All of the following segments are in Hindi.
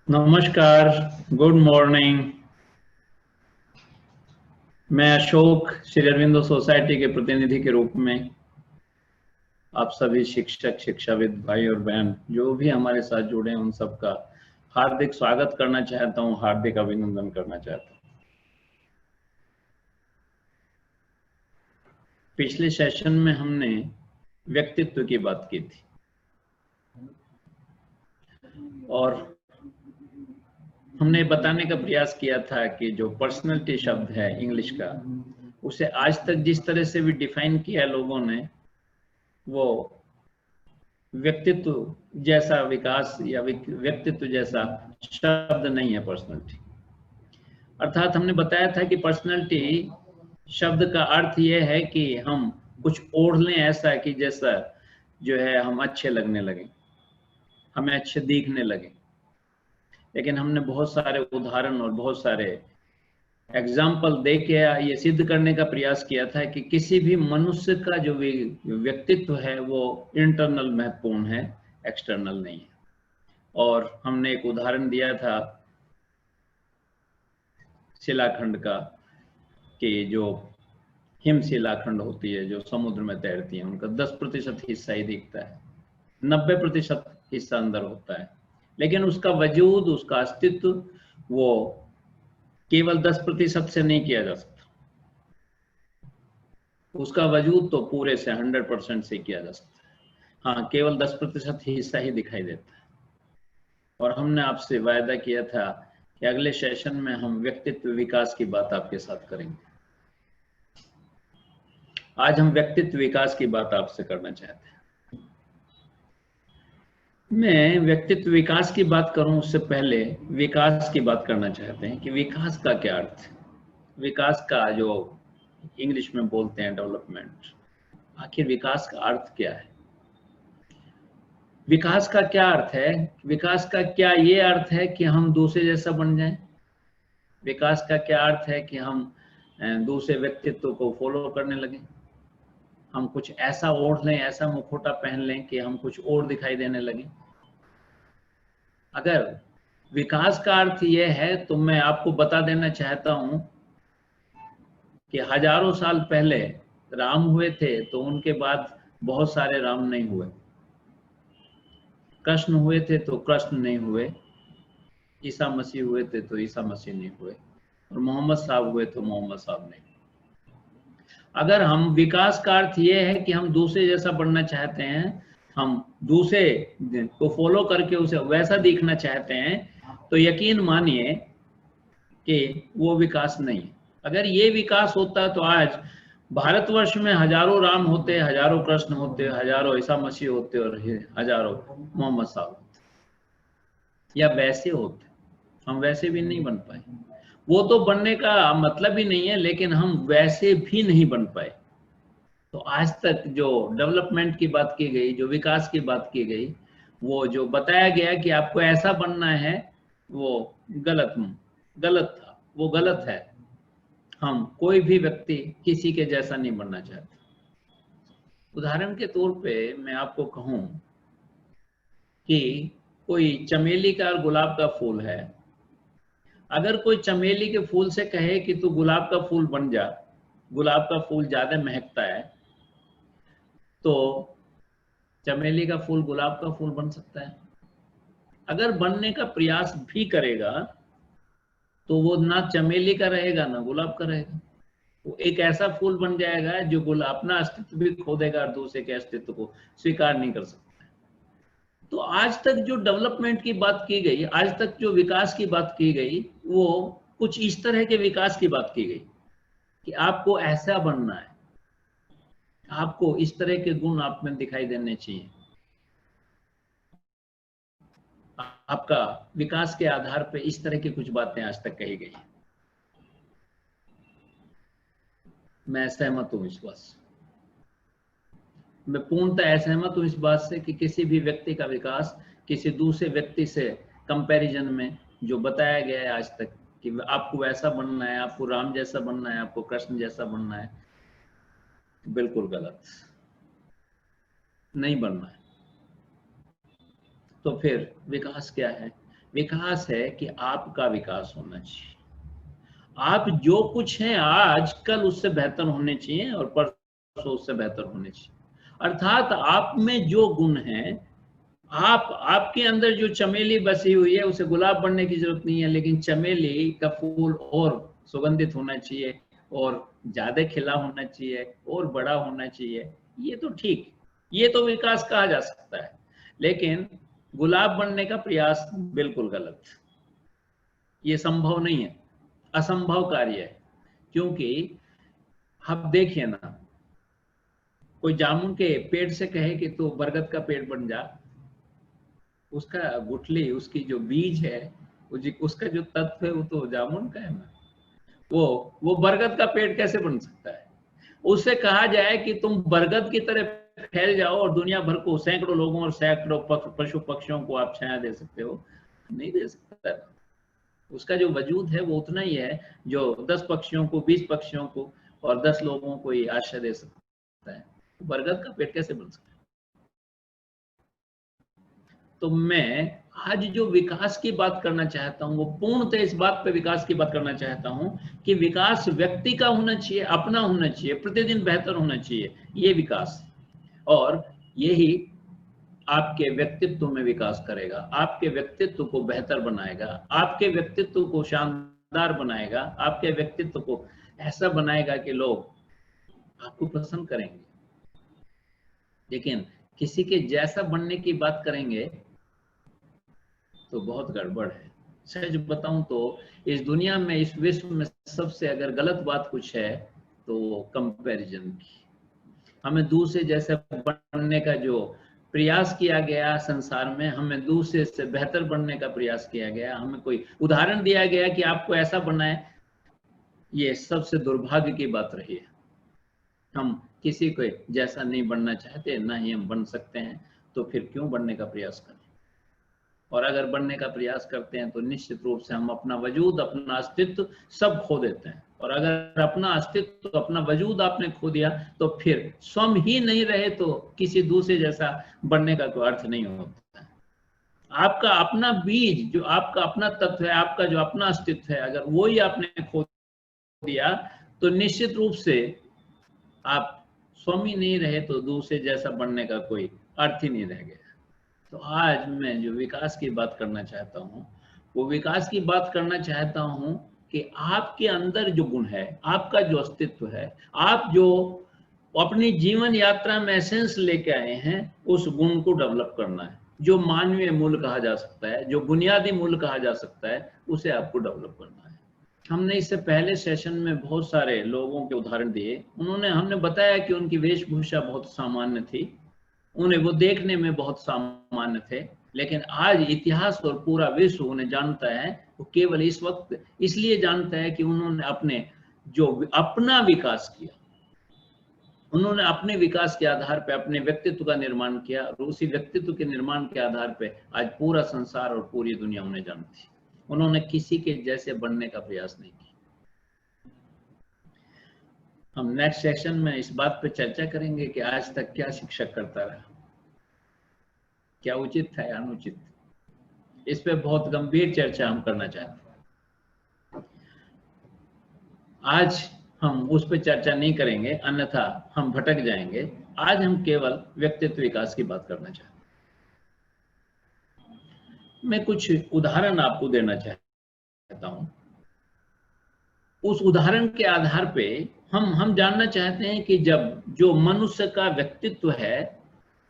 नमस्कार, गुड मॉर्निंग। मैं अशोक श्री अरविंदो सोसाइटी के प्रतिनिधि के रूप में आप सभी शिक्षक शिक्षाविद भाई और बहन जो भी हमारे साथ जुड़े हैं उन सबका हार्दिक स्वागत करना चाहता हूं, हार्दिक अभिनंदन करना चाहता हूं। पिछले सेशन में हमने व्यक्तित्व की बात की थी और हमने बताने का प्रयास किया था कि जो पर्सनैलिटी शब्द है इंग्लिश का, उसे आज तक जिस तरह से भी डिफाइन किया है लोगों ने, वो व्यक्तित्व जैसा विकास या व्यक्तित्व जैसा शब्द नहीं है पर्सनैलिटी। अर्थात हमने बताया था कि पर्सनैलिटी शब्द का अर्थ यह है कि हम कुछ ओढ़ लें ऐसा कि जैसा जो है हम अच्छे लगने लगे, हमें अच्छे दिखने लगे। लेकिन हमने बहुत सारे उदाहरण और बहुत सारे एग्जाम्पल दे के ये सिद्ध करने का प्रयास किया था कि किसी भी मनुष्य का जो व्यक्तित्व है वो इंटरनल महत्वपूर्ण है, एक्सटर्नल नहीं है। और हमने एक उदाहरण दिया था शिलाखंड का कि जो हिम शिलाखंड होती है जो समुद्र में तैरती है, उनका 10% हिस्सा ही दिखता है, 90% हिस्सा अंदर होता है। लेकिन उसका वजूद, उसका अस्तित्व वो केवल 10% से नहीं किया जा सकता, उसका वजूद तो पूरे से 100% से किया जा सकता है। हाँ, केवल 10% हिस्सा ही दिखाई देता है। और हमने आपसे वायदा किया था कि अगले सेशन में हम व्यक्तित्व विकास की बात आपके साथ करेंगे। आज हम व्यक्तित्व विकास की बात आपसे करना चाहते हैं। मैं व्यक्तित्व विकास की बात करूं उससे पहले विकास की बात करना चाहते हैं कि विकास का क्या अर्थ है। विकास का जो इंग्लिश में बोलते हैं डेवलपमेंट, आखिर विकास का अर्थ क्या है? विकास का क्या अर्थ है? विकास का क्या ये अर्थ है कि हम दूसरे जैसा बन जाएं? विकास का क्या अर्थ है कि हम दूसरे व्यक्तित्व को फॉलो करने लगे, हम कुछ ऐसा ओढ़ लें, ऐसा मुखौटा पहन लें कि हम कुछ और दिखाई देने लगे? अगर विकास का अर्थ यह है तो मैं आपको बता देना चाहता हूं कि हजारों साल पहले राम हुए थे तो उनके बाद बहुत सारे राम नहीं हुए। कृष्ण हुए थे तो कृष्ण नहीं हुए, ईसा मसीह हुए थे तो ईसा मसीह नहीं हुए, और मोहम्मद साहब हुए तो मोहम्मद साहब नहीं। अगर हम विकास का अर्थ ये है कि हम दूसरे जैसा बनना चाहते हैं, हम दूसरे को फॉलो करके उसे वैसा दिखना चाहते हैं, तो यकीन मानिए कि वो विकास नहीं है। अगर ये विकास होता तो आज भारतवर्ष में हजारों राम होते, हजारों कृष्ण होते, हजारों ईसा मसीह होते और हजारों मोहम्मद साहब होते, या वैसे होते। हम वैसे भी नहीं बन पाए। वो तो बनने का मतलब ही नहीं है, लेकिन हम वैसे भी नहीं बन पाए। तो आज तक जो डेवलपमेंट की बात की गई, जो विकास की बात की गई, वो जो बताया गया कि आपको ऐसा बनना है, वो गलत था, वो गलत है। हम कोई भी व्यक्ति किसी के जैसा नहीं बनना चाहता। उदाहरण के तौर पे मैं आपको कहूं कि कोई चमेली का और गुलाब का फूल है। अगर कोई चमेली के फूल से कहे कि तू गुलाब का फूल बन जा, गुलाब का फूल ज्यादा महकता है, तो चमेली का फूल गुलाब का फूल बन सकता है। अगर बनने का प्रयास भी करेगा तो वो ना चमेली का रहेगा ना गुलाब का रहेगा। वो एक ऐसा फूल बन जाएगा जो अपना अस्तित्व भी खो देगा और दूसरे के अस्तित्व को स्वीकार नहीं कर सकता। तो आज तक जो डेवलपमेंट की बात की गई, आज तक जो विकास की बात की गई, वो कुछ इस तरह के विकास की बात की गई कि आपको ऐसा बनना है, आपको इस तरह के गुण आप में दिखाई देने चाहिए। आपका विकास के आधार पर इस तरह की कुछ बातें आज तक कही गई। मैं सहमत हूं इस बात से। मैं पूर्णतः असहमत हूं इस बात से कि किसी भी व्यक्ति का विकास किसी दूसरे व्यक्ति से कंपैरिजन में जो बताया गया है आज तक कि आपको वैसा बनना है, आपको राम जैसा बनना है, आपको कृष्ण जैसा बनना है, बिल्कुल गलत, नहीं बनना है। तो फिर विकास क्या है? विकास है कि आपका विकास होना चाहिए। आप जो कुछ हैं आज, कल उससे बेहतर होने चाहिए और परसों उससे बेहतर होने चाहिए। अर्थात आप में जो गुण हैं, आपके अंदर जो चमेली बसी हुई है उसे गुलाब बनने की जरूरत नहीं है, लेकिन चमेली का फूल और सुगंधित होना चाहिए और ज्यादा खिला होना चाहिए और बड़ा होना चाहिए। ये तो ठीक, ये तो विकास कहा जा सकता है, लेकिन गुलाब बनने का प्रयास बिल्कुल गलत। ये संभव नहीं है, असंभव कार्य है। क्योंकि आप देखिए ना, कोई जामुन के पेड़ से कहे कि तू बरगद का पेड़ बन जा, उसका गुठली, उसकी जो बीज है, उसका जो तत्व है वो तो जामुन का है ना, वो बरगद का पेड़ कैसे बन सकता है? उससे कहा जाए कि तुम बरगद की तरह फैल जाओ और दुनिया भर को, सैकड़ों लोगों और सैकड़ों पशु पक्षियों को आप छाया दे सकते हो, नहीं दे सकता। उसका जो वजूद है वो उतना ही है जो 10 पक्षियों को, 20 पक्षियों को और 10 लोगों को ही आश्रय दे सकता है। बरगद का पेड़ कैसे बन सकता है? तो मैं आज जो विकास की बात करना चाहता हूं, वो पूर्णतः इस बात पे विकास की बात करना चाहता हूं कि विकास व्यक्ति का होना चाहिए, अपना होना चाहिए, प्रतिदिन बेहतर होना चाहिए, ये विकास। और यही आपके व्यक्तित्व में विकास करेगा, आपके व्यक्तित्व को बेहतर बनाएगा, आपके व्यक्तित्व को शानदार बनाएगा, आपके व्यक्तित्व को ऐसा बनाएगा कि लोग आपको पसंद करेंगे। लेकिन किसी के जैसा बनने की बात करेंगे तो बहुत गड़बड़ है। सच बताऊं तो इस दुनिया में, इस विश्व में सबसे अगर गलत बात कुछ है तो कंपैरिजन की। हमें दूसरे जैसे बनने का जो प्रयास किया गया संसार में, हमें दूसरे से बेहतर बनने का प्रयास किया गया, हमें कोई उदाहरण दिया गया कि आपको ऐसा बनना है, ये सबसे दुर्भाग्य की बात रही है। हम किसी को जैसा नहीं बनना चाहते, ना ही हम बन सकते हैं, तो फिर क्यों बनने का प्रयास करें? और अगर बनने का प्रयास करते हैं तो निश्चित रूप से हम अपना वजूद, अपना अस्तित्व सब खो देते हैं। और अगर अपना अस्तित्व, अपना वजूद आपने खो दिया तो फिर स्वयं ही नहीं रहे तो किसी दूसरे जैसा बनने का कोई अर्थ नहीं होता है। आपका अपना बीज, जो आपका अपना तत्व है, आपका जो अपना अस्तित्व है, अगर वो ही आपने खो दिया तो निश्चित रूप से आप स्वयं ही नहीं रहे तो दूसरे जैसा बनने का कोई अर्थ ही नहीं रह गया। तो आज मैं जो विकास की बात करना चाहता हूँ, वो विकास की बात करना चाहता हूँ कि आपके अंदर जो गुण है, आपका जो अस्तित्व है, आप जो अपनी जीवन यात्रा में एसेंस लेके आए हैं, उस गुण को डेवलप करना है। जो मानवीय मूल्य कहा जा सकता है, जो बुनियादी मूल्य कहा जा सकता है, उसे आपको डेवलप करना है। हमने इससे पहले सेशन में बहुत सारे लोगों के उदाहरण दिए, हमने बताया कि उनकी वेशभूषा बहुत सामान्य थी, उन्हें वो देखने में बहुत सामान्य थे, लेकिन आज इतिहास और पूरा विश्व उन्हें जानता है। वो केवल इस वक्त इसलिए जानता है कि उन्होंने अपना विकास किया, उन्होंने अपने विकास के आधार पर अपने व्यक्तित्व का निर्माण किया, और उसी व्यक्तित्व के निर्माण के आधार पर आज पूरा संसार और पूरी दुनिया उन्हें जानती है। उन्होंने किसी के जैसे बनने का प्रयास नहीं किया। हम नेक्स्ट सेशन में इस बात पर चर्चा करेंगे कि आज तक क्या शिक्षक करता रहा, क्या उचित था या अनुचित। इस पे बहुत गंभीर चर्चा हम करना चाहते हैं। आज हम उस पर चर्चा नहीं करेंगे, अन्यथा हम भटक जाएंगे। आज हम केवल व्यक्तित्व विकास की बात करना चाहते हैं। मैं कुछ उदाहरण आपको देना चाहता हूं। उस उदाहरण के आधार पे हम जानना चाहते हैं कि जब जो मनुष्य का व्यक्तित्व है,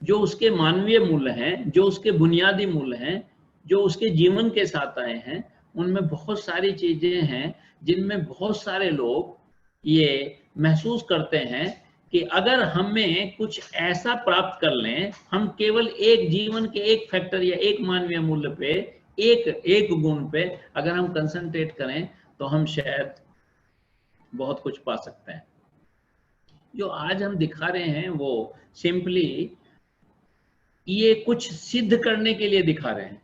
जो उसके मानवीय मूल्य हैं, जो उसके बुनियादी मूल्य हैं, जो उसके जीवन के साथ आए हैं, उनमें बहुत सारी चीजें हैं जिनमें बहुत सारे लोग ये महसूस करते हैं कि अगर हमें कुछ ऐसा प्राप्त कर लें, हम केवल एक जीवन के एक फैक्टर या एक मानवीय मूल्य पे, एक गुण पे अगर हम कंसंट्रेट करें तो हम शायद बहुत कुछ पा सकते हैं। जो आज हम दिखा रहे हैं वो सिंपली ये कुछ सिद्ध करने के लिए दिखा रहे हैं।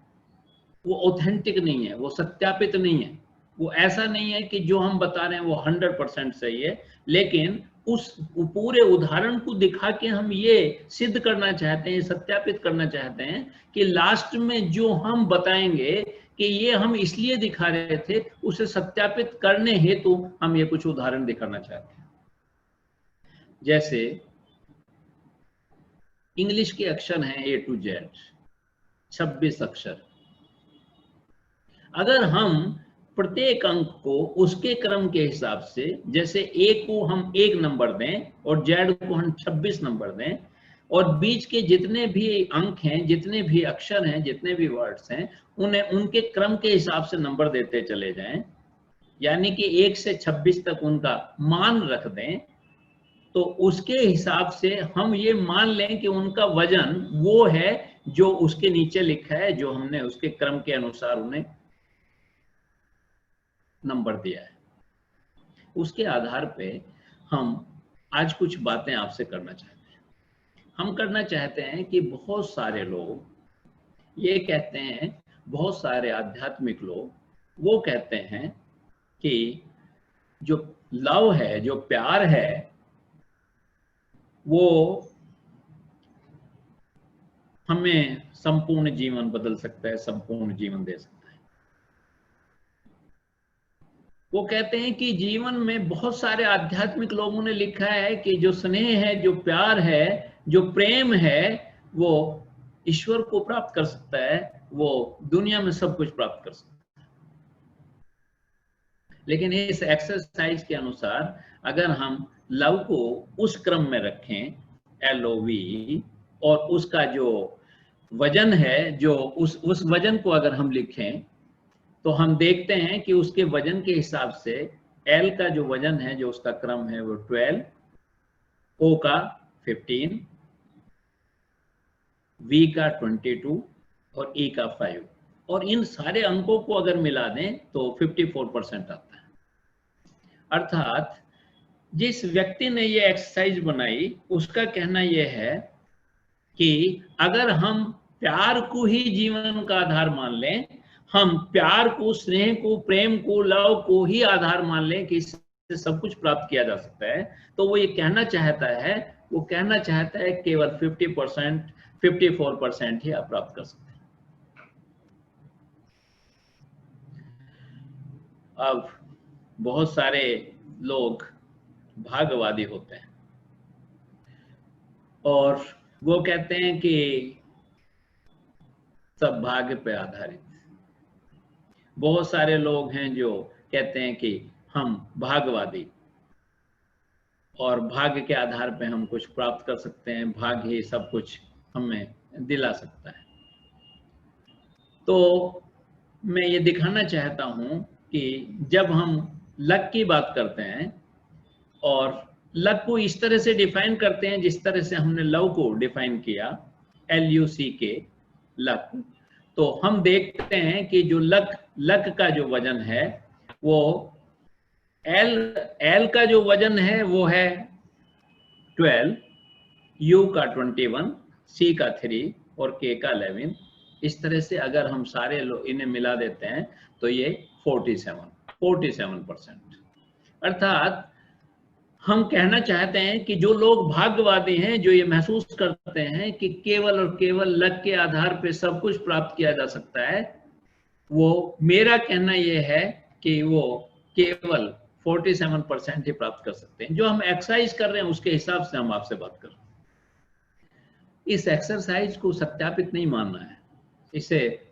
वो ऑथेंटिक नहीं है, वो सत्यापित नहीं है, वो ऐसा नहीं है कि जो हम बता रहे हैं वो 100% सही है, लेकिन उस पूरे उदाहरण को दिखा के हम ये सिद्ध करना चाहते हैं, सत्यापित करना चाहते हैं कि लास्ट में जो हम बताएंगे कि ये हम इसलिए दिखा रहे थे, उसे सत्यापित करने हेतु हम ये कुछ उदाहरण दिखाना चाहते हैं। जैसे इंग्लिश के अक्षर हैं A to Z, 26 अक्षर। अगर हम प्रत्येक अंक को उसके क्रम के हिसाब से, जैसे A को हम 1 नंबर दें और Z को हम 26 नंबर दें, और बीच के जितने भी अंक हैं, जितने भी अक्षर हैं, जितने भी वर्ड्स हैं, उन्हें उनके क्रम के हिसाब से नंबर देते चले जाएं, यानी कि 1 से 26 तक उनका मान रख दें, तो उसके हिसाब से हम ये मान लें कि उनका वजन वो है जो उसके नीचे लिखा है, जो हमने उसके क्रम के अनुसार उन्हें नंबर दिया है। उसके आधार पे हम आज कुछ बातें आपसे करना चाहते हैं। हम करना चाहते हैं कि बहुत सारे लोग ये कहते हैं, बहुत सारे आध्यात्मिक लोग वो कहते हैं कि जो लव है, जो प्यार है, वो हमें संपूर्ण जीवन बदल सकता है, संपूर्ण जीवन दे सकता है। वो कहते हैं कि जीवन में बहुत सारे आध्यात्मिक लोगों ने लिखा है कि जो स्नेह है, जो प्यार है, जो प्रेम है, वो ईश्वर को प्राप्त कर सकता है, वो दुनिया में सब कुछ प्राप्त कर सकता है। लेकिन इस एक्सरसाइज के अनुसार अगर हम लव को उस क्रम में रखें, LOV, और उसका जो वजन है, जो उस वजन को अगर हम लिखें, तो हम देखते हैं कि उसके वजन के हिसाब से L का जो वजन है, जो उसका क्रम है, वो 12, O का 15, V का 22 और E का 5, और इन सारे अंकों को अगर मिला दें तो 54% आता है। अर्थात जिस व्यक्ति ने ये एक्सरसाइज बनाई, उसका कहना यह है कि अगर हम प्यार को ही जीवन का आधार मान लें, हम प्यार को, स्नेह को, प्रेम को, लव को ही आधार मान लें कि इससे सब कुछ प्राप्त किया जा सकता है, तो वो ये कहना चाहता है, वो कहना चाहता है केवल 50%, 54% ही आप प्राप्त कर सकते हैं। अब बहुत सारे लोग भाग्यवादी होते हैं और वो कहते हैं कि सब भाग्य पे आधारित। बहुत सारे लोग हैं जो कहते हैं कि हम भाग्यवादी, और भाग्य के आधार पे हम कुछ प्राप्त कर सकते हैं, भाग्य ही सब कुछ हमें दिला सकता है। तो मैं ये दिखाना चाहता हूं कि जब हम लक की बात करते हैं और लक को इस तरह से डिफाइन करते हैं जिस तरह से हमने लव को डिफाइन किया, LUCK, लक, तो हम देखते हैं कि जो लक का जो वजन है, वो L का जो वजन है वो है 12, U का 21, C का 3 और K का 11। इस तरह से अगर हम सारे इन्हें मिला देते हैं तो ये 47%। अर्थात हम कहना चाहते हैं कि जो लोग भाग्यवादी हैं, जो ये महसूस करते हैं कि केवल और केवल लक के आधार पे सब कुछ प्राप्त किया जा सकता है, वो, मेरा कहना यह है कि वो केवल 47% ही प्राप्त कर सकते हैं। जो हम एक्सरसाइज कर रहे हैं उसके हिसाब से हम आपसे बात कर रहे हैं। इस एक्सरसाइज को सत्यापित नहीं मानना है, इसे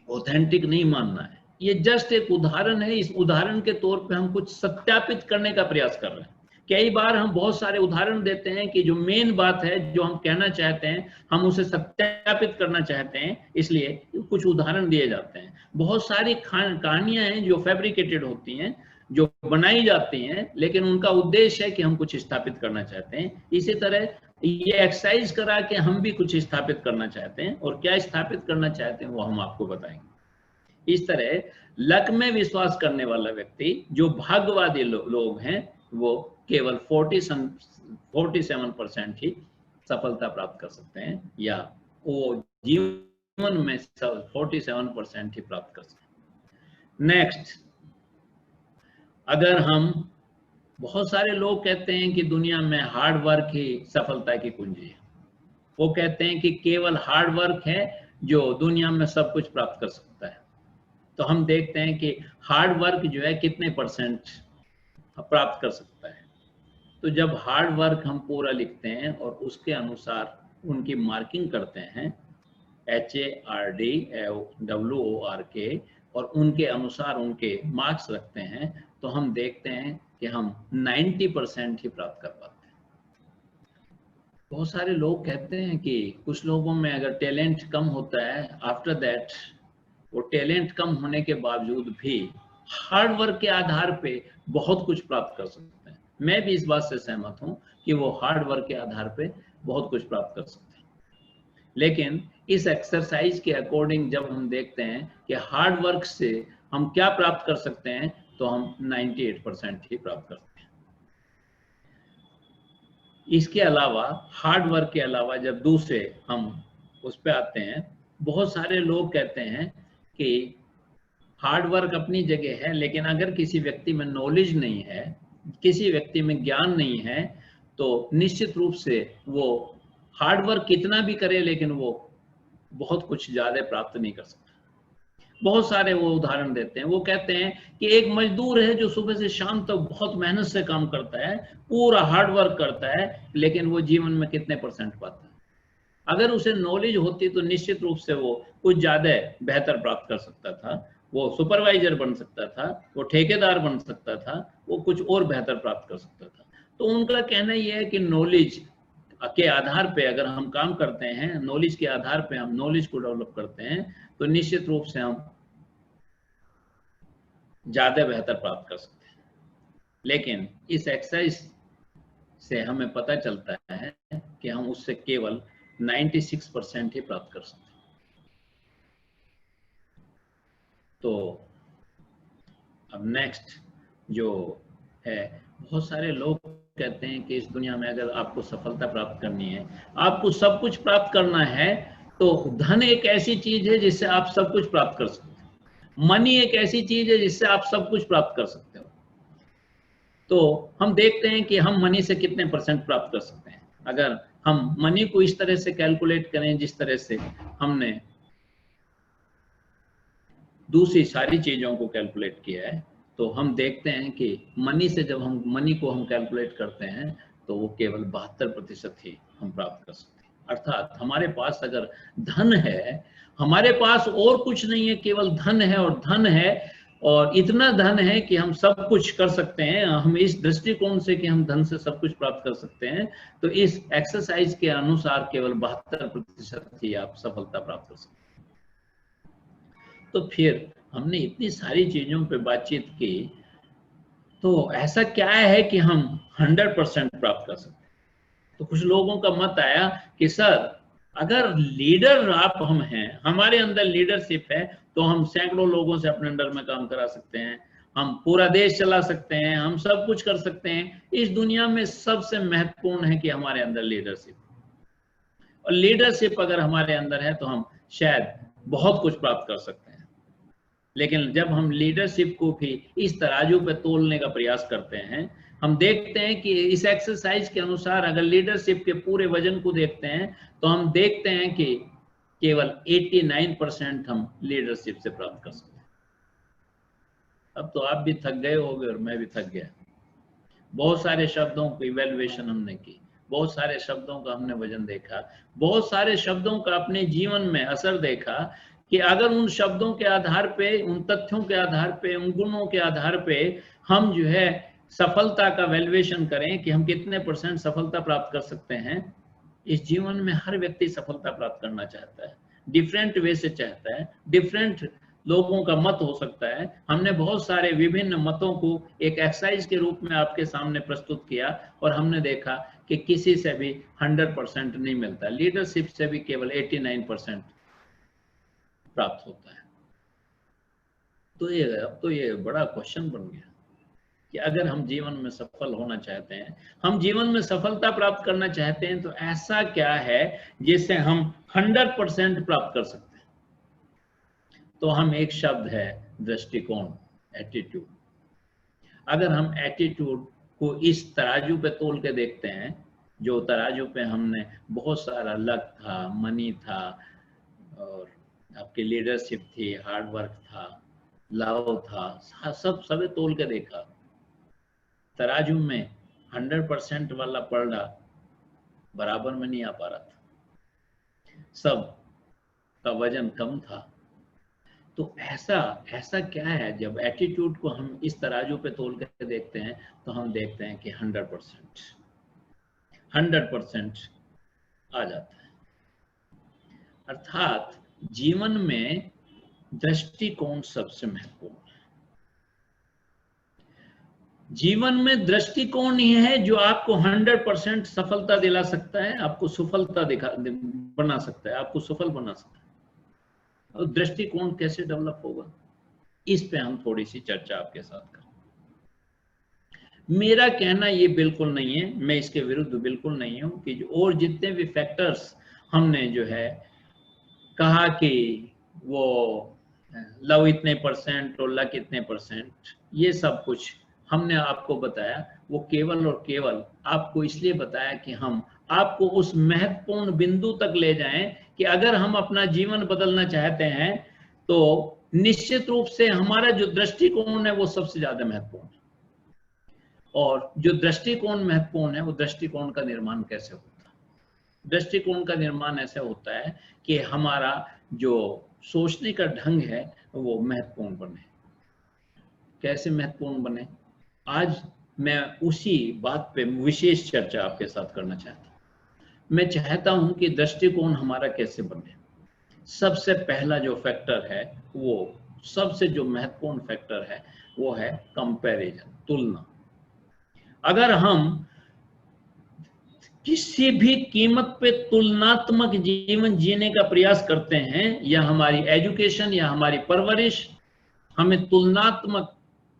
ऑथेंटिक नहीं मानना है, ये जस्ट एक उदाहरण है। इस उदाहरण के तौर पे हम कुछ सत्यापित करने का प्रयास कर रहे हैं। कई बार हम बहुत सारे उदाहरण देते हैं कि जो मेन बात है, जो हम कहना चाहते हैं, हम उसे सत्यापित करना चाहते हैं, इसलिए कुछ उदाहरण दिए जाते हैं। बहुत सारी कहानियां हैं जो फैब्रिकेटेड होती हैं, जो बनाई जाती हैं, लेकिन उनका उद्देश्य है कि हम कुछ स्थापित करना चाहते हैं। इसी तरह ये एक्सरसाइज करा के हम भी कुछ स्थापित करना चाहते हैं, और क्या स्थापित करना चाहते हैं वो हम आपको बताएंगे। इस तरह लक में विश्वास करने वाला व्यक्ति, जो भाग्यवादी लोग हैं, वो केवल 47% ही सफलता प्राप्त कर सकते हैं, या वो जीवन में 47% ही प्राप्त कर सकते हैं। नेक्स्ट, अगर हम बहुत सारे लोग कहते हैं कि दुनिया में हार्ड वर्क ही सफलता की कुंजी है। वो कहते हैं कि केवल हार्ड वर्क है जो दुनिया में सब कुछ प्राप्त कर सकता है। तो हम देखते हैं कि हार्ड वर्क जो है कितने परसेंट प्राप्त कर सकता है। तो जब हार्ड वर्क हम पूरा लिखते हैं और उसके अनुसार उनकी मार्किंग करते हैं, HARDWORK, और उनके अनुसार उनके मार्क्स रखते हैं, तो हम देखते हैं कि हम 90% ही प्राप्त कर पाते हैं। बहुत सारे लोग कहते हैं कि कुछ लोगों में अगर टैलेंट कम होता है, आफ्टर दैट वो टैलेंट कम होने के बावजूद भी हार्ड वर्क के आधार पे बहुत कुछ प्राप्त कर सकते हैं। मैं भी इस बात से सहमत हूं कि वो हार्ड वर्क के आधार पे बहुत कुछ प्राप्त कर सकते हैं। लेकिन इस एक्सरसाइज के अकॉर्डिंग जब हम देखते हैं कि हार्ड वर्क से हम क्या प्राप्त कर सकते हैं, तो हम 98% ही प्राप्त करते हैं। इसके अलावा हार्ड वर्क के अलावा जब दूसरे हम उस पे आते हैं, बहुत सारे लोग कहते हैं कि हार्ड वर्क अपनी जगह है, लेकिन अगर किसी व्यक्ति में नॉलेज नहीं है, किसी व्यक्ति में ज्ञान नहीं है, तो निश्चित रूप से वो हार्ड वर्क कितना भी करे लेकिन वो बहुत कुछ ज्यादा प्राप्त नहीं कर सकता। बहुत सारे वो उदाहरण देते हैं। वो कहते हैं कि एक मजदूर है जो सुबह से शाम तक बहुत मेहनत से काम करता है, पूरा हार्ड वर्क करता है, लेकिन वो जीवन में कितने परसेंट पाता है। अगर उसे नॉलेज होती तो निश्चित रूप से वो कुछ ज्यादा बेहतर प्राप्त कर सकता था, वो सुपरवाइजर बन सकता था, वो ठेकेदार बन सकता था, वो कुछ और बेहतर प्राप्त कर सकता था। तो उनका कहना यह है कि नॉलेज के आधार पे अगर हम काम करते हैं, नॉलेज के आधार पे हम नॉलेज को डेवलप करते हैं, तो निश्चित रूप से हम ज्यादा बेहतर प्राप्त कर सकते हैं। लेकिन इस एक्सरसाइज से हमें पता चलता है कि हम उससे केवल 96% ही प्राप्त कर सकते हैं। तो अब नेक्स्ट जो है, बहुत सारे लोग कहते हैं कि इस दुनिया में अगर आपको सफलता प्राप्त करनी है, आपको सब कुछ प्राप्त करना है, तो धन एक ऐसी चीज है जिससे आप सब कुछ प्राप्त कर सकते हैं। मनी एक ऐसी चीज है जिससे आप सब कुछ प्राप्त कर सकते हो। तो हम देखते हैं कि हम मनी से कितने परसेंट प्राप्त कर सकते हैं। अगर हम मनी को इस तरह से कैलकुलेट करें जिस तरह से हमने दूसरी सारी चीजों को कैलकुलेट किया है, तो हम देखते हैं कि मनी से जब हम मनी को हम कैलकुलेट करते हैं, तो वो केवल 72% ही हम प्राप्त कर सकते हैं। अर्थात हमारे पास अगर धन है, हमारे पास और कुछ नहीं है, केवल धन है, और धन है और इतना धन है कि हम सब कुछ कर सकते हैं। हम इस दृष्टिकोण से कि हम धन से सब कुछ प्राप्त कर सकते हैं, तो इस एक्सरसाइज के अनुसार केवल 72% ही आप सफलता प्राप्त कर सकते हैं। तो फिर हमने इतनी सारी चीजों पे बातचीत की, तो ऐसा क्या है कि हम 100% प्राप्त कर सकते हैं। तो कुछ लोगों का मत आया कि सर, अगर लीडर आप हम हैं, हमारे अंदर लीडरशिप है, तो हम सैकड़ों लोगों से अपने अंडर में काम करा सकते हैं, हम पूरा देश चला सकते हैं, हम सब कुछ कर सकते हैं। इस दुनिया में सबसे महत्वपूर्ण है कि हमारे अंदर लीडरशिप, और लीडरशिप अगर हमारे अंदर है तो हम शायद बहुत कुछ प्राप्त कर सकते हैं। लेकिन जब हम लीडरशिप को भी इस तराजू पे तोलने का प्रयास करते हैं, हम देखते हैं कि इस एक्सरसाइज के अनुसार अगर लीडरशिप के पूरे वजन को देखते हैं, तो हम देखते हैं कि केवल 89% हम लीडरशिप से प्राप्त कर सकते हैं। अब तो आप भी थक गए होंगे और मैं भी थक गया। बहुत सारे शब्दों की इवैल्यूएशन हमने की, बहुत सारे शब्दों का हमने वजन देखा, बहुत सारे शब्दों का अपने जीवन में असर देखा, कि अगर उन शब्दों के आधार पे, उन तथ्यों के आधार पे, उन गुणों के आधार पे हम जो है सफलता का वैल्यूएशन करें कि हम कितने % सफलता प्राप्त कर सकते हैं। इस जीवन में हर व्यक्ति सफलता प्राप्त करना चाहता है, डिफरेंट वे से चाहता है, डिफरेंट लोगों का मत हो सकता है। हमने बहुत सारे विभिन्न मतों को एक एक्सरसाइज के रूप में आपके सामने प्रस्तुत किया, और हमने देखा कि किसी से भी 100% नहीं मिलता, लीडरशिप से भी केवल 89% प्राप्त होता है। तो ये अब तो ये बड़ा क्वेश्चन बन गया कि अगर हम जीवन में सफल होना चाहते हैं, हम जीवन में सफलता प्राप्त करना चाहते हैं, तो ऐसा क्या है जिससे हम 100% प्राप्त कर सकते हैं। तो हम एक शब्द है दृष्टिकोण, एटीट्यूड। अगर हम एटीट्यूड को इस तराजू पे तोल के देखते हैं, जो तराजू पे हमने बहुत सारा लक था, मनी था, और आपकी लीडरशिप थी, हार्ड वर्क था, लव था, सब तोल के देखा, तराजू में 100% वाला पलड़ा बराबर में नहीं आ पा रहा था, सब का वजन कम था। तो ऐसा क्या है, जब एटीट्यूड को हम इस तराजू पे तोल के देखते हैं तो हम देखते हैं कि 100% आ जाता है। अर्थात जीवन में दृष्टिकोण सबसे महत्वपूर्ण है। जीवन में दृष्टिकोण ही है जो आपको 100% सफलता दिला सकता है, आपको सफलता बना सकता है, आपको सफल बना सकता है। और दृष्टिकोण कैसे डेवलप होगा, इस पे हम थोड़ी सी चर्चा आपके साथ करें। मेरा कहना ये बिल्कुल नहीं है, मैं इसके विरुद्ध बिल्कुल नहीं हूं कि और जितने भी फैक्टर्स हमने जो है कहा कि वो लव इतने % और लक इतने %, ये सब कुछ हमने आपको बताया, वो केवल और केवल आपको इसलिए बताया कि हम आपको उस महत्वपूर्ण बिंदु तक ले जाएं कि अगर हम अपना जीवन बदलना चाहते हैं तो निश्चित रूप से हमारा जो दृष्टिकोण है वो सबसे ज्यादा महत्वपूर्ण है। और जो दृष्टिकोण महत्वपूर्ण है, वो दृष्टिकोण का निर्माण कैसे होता है? दृष्टिकोण का निर्माण ऐसे होता है कि हमारा जो सोचने का ढंग है वो महत्वपूर्ण बने। कैसे महत्वपूर्ण बने, आज मैं उसी बात पे विशेष चर्चा आपके साथ करना चाहता हूं। मैं चाहता हूं कि दृष्टिकोण हमारा कैसे बने। सबसे पहला जो फैक्टर है, वो सबसे जो महत्वपूर्ण फैक्टर है वो है कंपैरिजन, तुलना। अगर हम किसी भी कीमत पे तुलनात्मक जीवन जीने का प्रयास करते हैं, या हमारी एजुकेशन या हमारी परवरिश हमें तुलनात्मक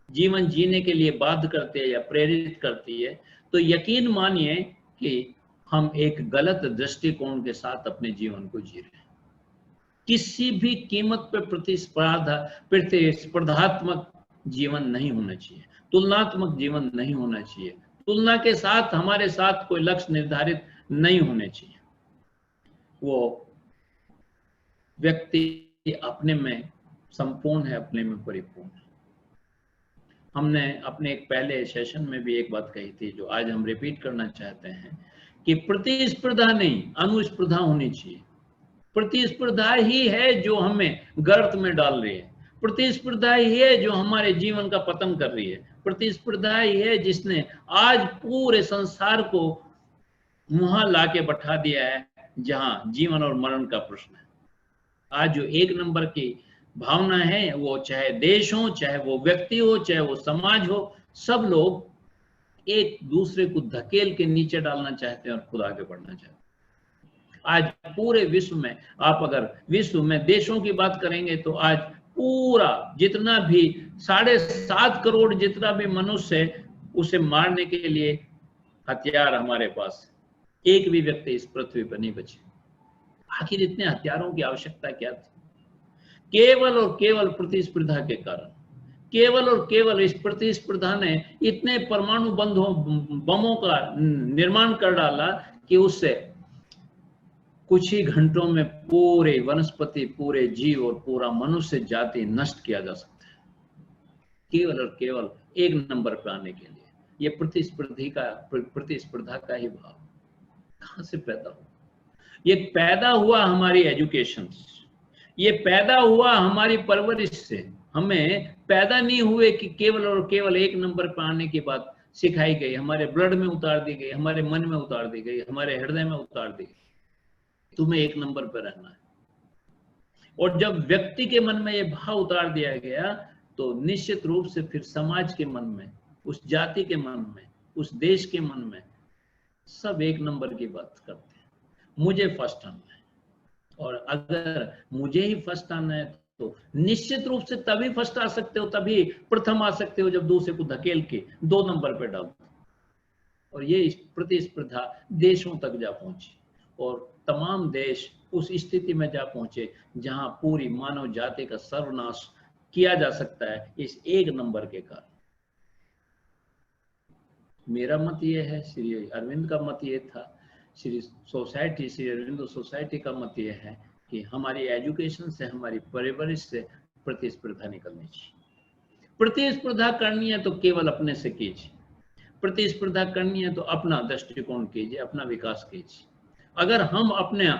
जीवन जीने के लिए बाध्य करती है या प्रेरित करती है, तो यकीन मानिए कि हम एक गलत दृष्टिकोण के साथ अपने जीवन को जी रहे हैं। किसी भी कीमत पर प्रतिस्पर्धात्मक जीवन नहीं होना चाहिए, तुलनात्मक जीवन नहीं होना चाहिए, तुलना के साथ हमारे साथ कोई लक्ष्य निर्धारित नहीं होने चाहिए। वो व्यक्ति अपने में संपूर्ण है, अपने में परिपूर्ण है। हमने अपने एक पहले सेशन में भी एक बात कही थी जो आज हम रिपीट करना चाहते हैं कि प्रतिस्पर्धा नहीं, अनुस्पर्धा होनी चाहिए। प्रतिस्पर्धा ही है जो हमें गर्त में डाल रही है, प्रतिस्पर्धा ही है जो हमारे जीवन का पतन कर रही है, प्रतिस्पर्धा ही है जिसने आज पूरे संसार को मुहा ला के बैठा दिया है, जहां जीवन और मरण का प्रश्न है। आज जो एक नंबर की भावना है, वो चाहे देश हो, चाहे वो व्यक्ति हो, चाहे वो समाज हो, सब लोग एक दूसरे को धकेल के नीचे डालना चाहते हैं और खुद आगे बढ़ना चाहते हैं। आज पूरे विश्व में, आप अगर विश्व में देशों की बात करेंगे तो आज पूरा जितना भी 7.5 करोड़ जितना भी मनुष्य है, उसे मारने के लिए हथियार हमारे पास, एक भी व्यक्ति इस पृथ्वी पर नहीं बचे। आखिर इतने हथियारों की आवश्यकता क्या थी? केवल और केवल प्रतिस्पर्धा के कारण, केवल और केवल इस प्रतिस्पर्धा ने इतने परमाणु बमों का निर्माण कर डाला कि उससे कुछ ही घंटों में पूरे वनस्पति, पूरे जीव और पूरा मनुष्य जाति नष्ट किया जा सकता है, केवल और केवल एक नंबर पर आने के लिए। ये प्रतिस्पर्धा का ही भाव कहां से पैदा हुआ? ये पैदा हुआ हमारी एजुकेशन से, ये पैदा हुआ हमारी परवरिश से। हमें पैदा नहीं हुए कि केवल और केवल एक नंबर पर आने की बात सिखाई गई, हमारे ब्लड में उतार दी गई, हमारे मन में उतार दी गई, हमारे हृदय में उतार दी गई, तुम्हें एक नंबर पर रहना है। और जब व्यक्ति के मन में ये भाव उतार दिया गया तो निश्चित रूप से फिर समाज के मन में, उस जाति के मन में, उस देश के मन में सब एक नंबर की बात करते हैं, मुझे फर्स्ट आना है। और अगर मुझे ही फर्स्ट आना है तो निश्चित रूप से तभी फर्स्ट आ सकते हो, तभी प्रथम आ सकते हो जब दूसरे को धकेल के 2 नंबर पे डालो। और ये प्रतिस्पर्धा देशों तक जा पहुंची और तमाम देश उस स्थिति में जा पहुंचे जहां पूरी मानव जाति का सर्वनाश किया जा सकता है इस एक नंबर के कारण। मेरा मत ये है, श्री अरविंद का मत ये था, श्री अरविंद सोसाइटी का मत ये है कि हमारी एजुकेशन से, हमारी परवरिश से प्रतिस्पर्धा निकलनी चाहिए। प्रतिस्पर्धा करनी है तो केवल अपने से कीजिए, प्रतिस्पर्धा करनी है तो अपना दृष्टिकोण कीजिए, अपना विकास कीजिए। अगर हम अपने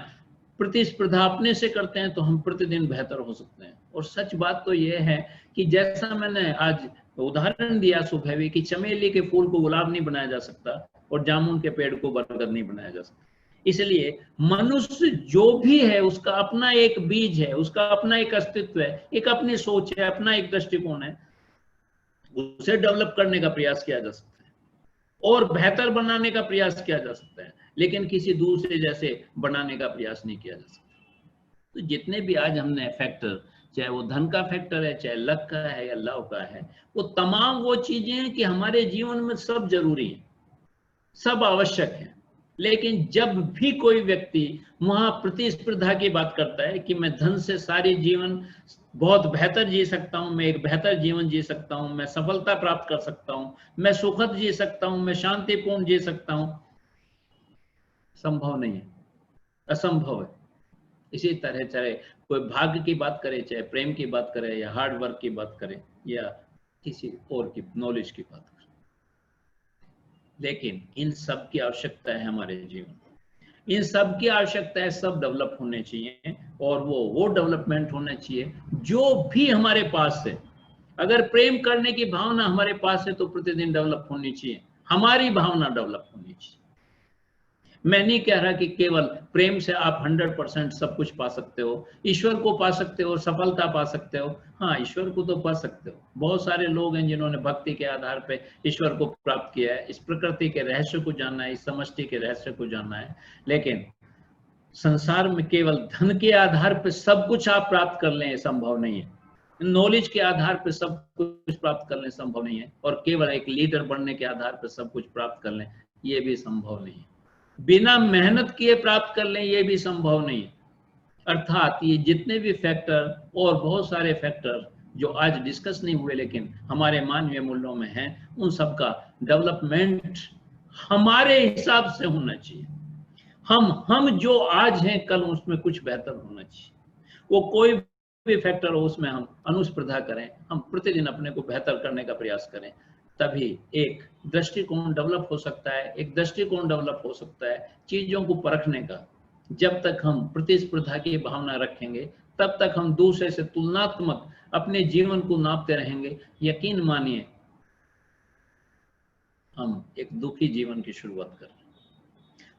प्रतिस्पर्धा अपने से करते हैं तो हम प्रतिदिन बेहतर हो सकते हैं। और सच बात तो यह है कि जैसा मैंने आज उदाहरण दिया सुबह भी, कि चमेली के फूल को गुलाब नहीं बनाया जा सकता और जामुन के पेड़ को बरगद नहीं बनाया जा सकता। इसलिए मनुष्य जो भी है उसका अपना एक बीज है, उसका अपना एक अस्तित्व है, एक अपनी सोच है, अपना एक दृष्टिकोण है, उसे डेवलप करने का प्रयास किया जा सकता है और बेहतर बनाने का प्रयास किया जा सकता है, लेकिन किसी दूसरे जैसे बनाने का प्रयास नहीं किया जा सकता। तो जितने भी आज हमने फैक्टर, चाहे वो धन का फैक्टर है, चाहे लक का है या लव का है, वो तमाम वो चीजें हैं कि हमारे जीवन में सब जरूरी है, सब आवश्यक है। लेकिन जब भी कोई व्यक्ति वहां प्रतिस्पर्धा की बात करता है कि मैं धन से सारी जीवन बहुत बेहतर जी सकता हूं, मैं एक बेहतर जीवन जी सकता हूं, मैं सफलता प्राप्त कर सकता हूं, मैं सुखद जी सकता हूं, मैं शांतिपूर्ण जी सकता हूं, संभव नहीं है, असंभव है। इसी तरह चाहे कोई भाग्य की बात करे, चाहे प्रेम की बात करे, या हार्ड वर्क की बात करे, या किसी और की नॉलेज की बात करे, लेकिन इन सब की आवश्यकता है हमारे जीवन, इन सब की आवश्यकता है, सब डेवलप होने चाहिए। और वो डेवलपमेंट होना चाहिए जो भी हमारे पास है। अगर प्रेम करने की भावना हमारे पास है तो प्रतिदिन डेवलप होनी चाहिए, हमारी भावना डेवलप होनी चाहिए। मैं नहीं कह रहा कि केवल प्रेम से आप 100% सब कुछ पा सकते हो, ईश्वर को पा सकते हो, सफलता पा सकते हो। हाँ, ईश्वर को तो पा सकते हो। बहुत सारे लोग हैं जिन्होंने भक्ति के आधार पे ईश्वर को प्राप्त किया है, इस प्रकृति के रहस्य को जानना है, इस समष्टि के रहस्य को जानना है। लेकिन संसार में केवल धन के आधार पर सब कुछ आप प्राप्त कर लें, संभव नहीं है। नॉलेज के आधार पर सब कुछ प्राप्त कर लें, संभव नहीं है। और केवल एक लीडर बनने के आधार पर सब कुछ प्राप्त कर लें, ये भी संभव नहीं है। बिना मेहनत किए प्राप्त कर लें, ये भी संभव नहीं है। अर्थात ये जितने भी फैक्टर और बहुत सारे फैक्टर जो आज डिस्कस नहीं हुए लेकिन हमारे मानवीय मूल्यों में हैं, उन सब का डेवलपमेंट हमारे हिसाब से होना चाहिए। हम जो आज हैं, कल उसमें कुछ बेहतर होना चाहिए। वो कोई भी फैक्टर हो, उसमें हम अनुस्पर्धा करें, हम प्रतिदिन अपने को बेहतर करने का प्रयास करें, तभी एक दृष्टिकोण डेवलप हो सकता है, एक दृष्टिकोण डेवलप हो सकता है चीजों को परखने का। जब तक हम प्रतिस्पर्धा की भावना रखेंगे, तब तक हम दूसरे से तुलनात्मक अपने जीवन को नापते रहेंगे। यकीन मानिए, हम एक दुखी जीवन की शुरुआत कर रहे हैं,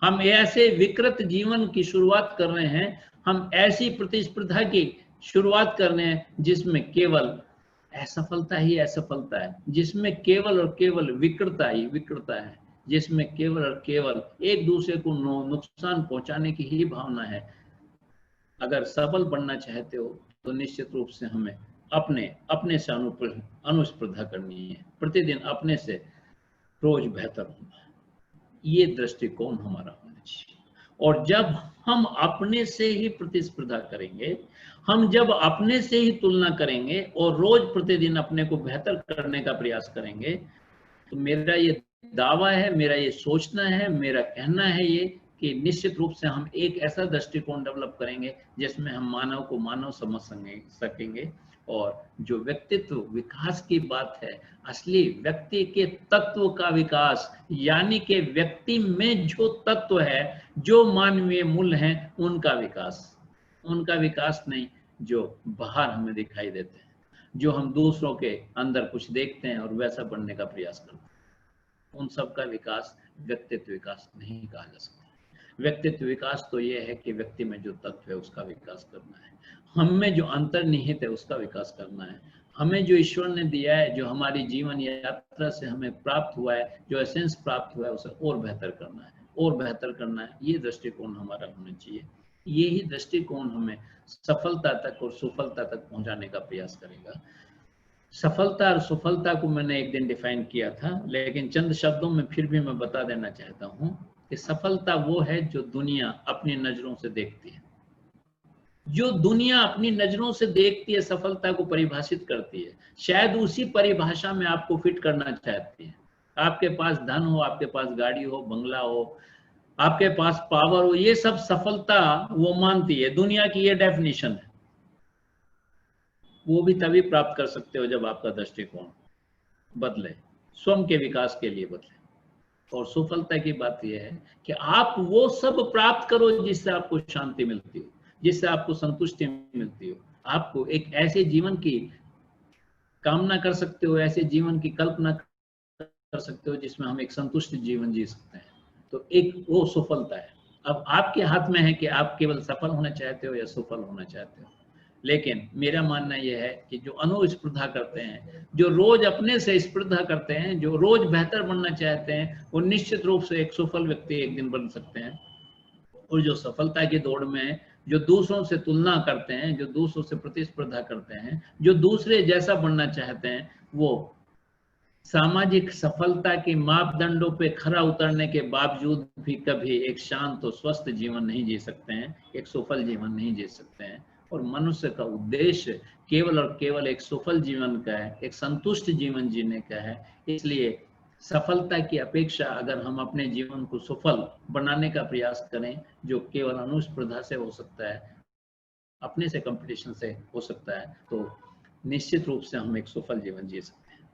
हम ऐसे विकृत जीवन की शुरुआत कर रहे हैं, हम ऐसी प्रतिस्पर्धा की शुरुआत कर रहे हैं जिसमें केवल असफलता ही असफलता है, जिसमें केवल और केवल विकृतता ही विकृतता है, जिसमें केवल और केवल एक दूसरे को नुकसान पहुंचाने की ही भावना है। अगर सफल बनना चाहते हो तो निश्चित रूप से हमें अपने से अनुस्पर्धा करनी है, प्रतिदिन अपने से रोज बेहतर होना है। ये दृष्टिकोण हमारा होना चाहिए। और जब हम अपने से ही प्रतिस्पर्धा करेंगे, हम जब अपने से ही तुलना करेंगे और रोज प्रतिदिन अपने को बेहतर करने का प्रयास करेंगे, तो मेरा ये दावा है, मेरा ये सोचना है, मेरा कहना है ये कि निश्चित रूप से हम एक ऐसा दृष्टिकोण डेवलप करेंगे जिसमें हम मानव को मानव समझ सकेंगे। और जो व्यक्तित्व विकास की बात है, असली व्यक्ति के तत्व का विकास, यानी कि व्यक्ति में जो तत्व है, जो मानवीय मूल्य हैं, उनका विकास नहीं जो बाहर हमें दिखाई देते हैं, जो हम दूसरों के अंदर कुछ देखते हैं और वैसा बनने का प्रयास करते हैं, उन सब का विकास व्यक्तित्व विकास नहीं कहा जा सकता। व्यक्तित्व विकास तो यह है कि व्यक्ति में जो तत्व है उसका विकास करना है, हम में जो अंतर्निहित है उसका विकास करना है, हमें जो ईश्वर ने दिया है, जो हमारी जीवन यात्रा से हमें प्राप्त हुआ है, जो एसेंस प्राप्त हुआ है, उसे और बेहतर करना है, और बेहतर करना है। ये दृष्टिकोण हमारा होना चाहिए। यही दृष्टिकोण हमें सफलता तक और सुफलता तक पहुंचाने का प्रयास करेगा। सफलता और सफलता को मैंने एक दिन डिफाइन किया था, लेकिन चंद शब्दों में फिर भी मैं बता देना चाहता हूं कि सफलता वो है जो दुनिया अपनी नजरों से देखती है। जो दुनिया अपनी नजरों से देखती है, सफलता को परिभाषित करती है, शायद उसी परिभाषा में आपको फिट करना चाहती है। आपके पास धन हो, आपके पास गाड़ी हो, बंगला हो, आपके पास पावर हो, ये सब सफलता वो मानती है। दुनिया की ये डेफिनेशन है। वो भी तभी प्राप्त कर सकते हो जब आपका दृष्टिकोण बदले, स्वयं के विकास के लिए बदले। और सफलता की बात यह है कि आप वो सब प्राप्त करो जिससे आपको शांति मिलती हो, जिससे आपको संतुष्टि मिलती हो। आपको एक ऐसे जीवन की कामना कर सकते हो, ऐसे जीवन की कल्पना कर सकते हो जिसमें हम एक संतुष्ट जीवन जी सकते हैं। तो एक वो सफलता है। अब आपके हाथ में है कि आप केवल सफल होना चाहते हो या सफल होना चाहते हो। लेकिन मेरा मानना यह है कि जो अनुस्पर्धा करते हैं, जो रोज अपने से स्पर्धा करते हैं, जो रोज बेहतर बनना चाहते हैं, वो निश्चित रूप से एक सफल व्यक्ति एक दिन बन सकते हैं। और जो सफलता की दौड़ में जो दूसरों से तुलना करते हैं, जो दूसरों से प्रतिस्पर्धा करते हैं, जो दूसरे जैसा बनना चाहते हैं, वो सामाजिक सफलता के मापदंडों पे खरा उतरने के बावजूद भी कभी एक शांत और स्वस्थ जीवन नहीं जी सकते हैं, एक सफल जीवन नहीं जी सकते हैं। और मनुष्य का उद्देश्य केवल और केवल एक सफल जीवन का है, एक संतुष्ट जीवन जीने का है। इसलिए सफलता की अपेक्षा अगर हम अपने जीवन को सफल बनाने का प्रयास करें, जो केवल अनुस्पर्धा से हो सकता है, अपने से कंपटीशन से हो सकता है, तो निश्चित रूप से हम एक सफल जीवन जी सकते हैं।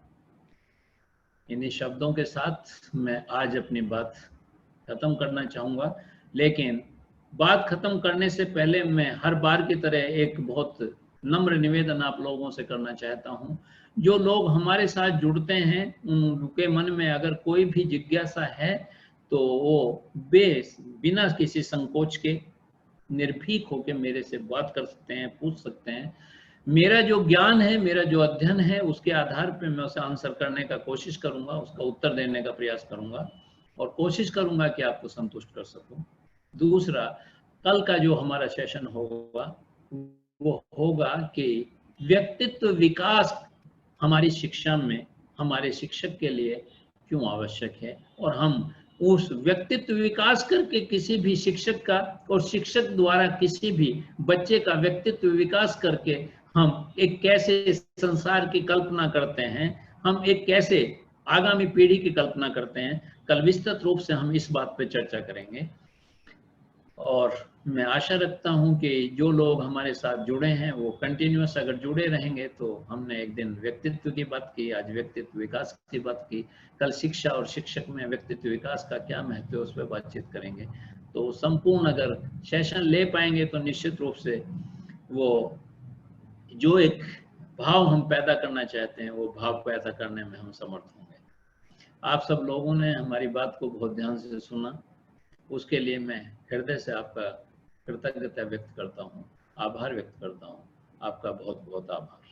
इन्हीं शब्दों के साथ मैं आज अपनी बात खत्म करना चाहूँगा। लेकिन बात खत्म करने से पहले मैं हर बार की तरह एक बहुत नम्र निवेदन आप लोगों से करना चाहता हूँ। जो लोग हमारे साथ जुड़ते हैं, उनके मन में अगर कोई भी जिज्ञासा है तो वो बिना किसी संकोच के निर्भीक होकर मेरे से बात कर सकते हैं, पूछ सकते हैं। मेरा जो ज्ञान है, मेरा जो अध्ययन है, उसके आधार पे मैं उसे आंसर करने का कोशिश करूंगा, उसका उत्तर देने का प्रयास करूंगा और कोशिश करूंगा कि आपको संतुष्ट कर सकूं। दूसरा, कल का जो हमारा सेशन होगा वो होगा कि व्यक्तित्व विकास हमारी शिक्षा में हमारे शिक्षक के लिए क्यों आवश्यक है, और हम उस व्यक्तित्व विकास करके किसी भी शिक्षक का और शिक्षक द्वारा किसी भी बच्चे का व्यक्तित्व विकास करके हम एक कैसे संसार की कल्पना करते हैं, हम एक कैसे आगामी पीढ़ी की कल्पना करते हैं। कल विस्तृत रूप से हम इस बात पर चर्चा करेंगे। और मैं आशा रखता हूं कि जो लोग हमारे साथ जुड़े हैं वो कंटिन्यूअस अगर जुड़े रहेंगे तो हमने एक दिन व्यक्तित्व की बात की, आज व्यक्तित्व विकास की बात की, कल शिक्षा और शिक्षक में व्यक्तित्व विकास का क्या महत्व है उस पर बातचीत करेंगे। तो संपूर्ण अगर सेशन ले पाएंगे तो निश्चित रूप से वो जो एक भाव हम पैदा करना चाहते हैं वो भाव पैदा करने में हम समर्थ होंगे। आप सब लोगों ने हमारी बात को बहुत ध्यान से सुना, उसके लिए मैं हृदय से आपका कृतज्ञता व्यक्त करता हूँ, आभार व्यक्त करता हूँ। आपका बहुत बहुत आभार।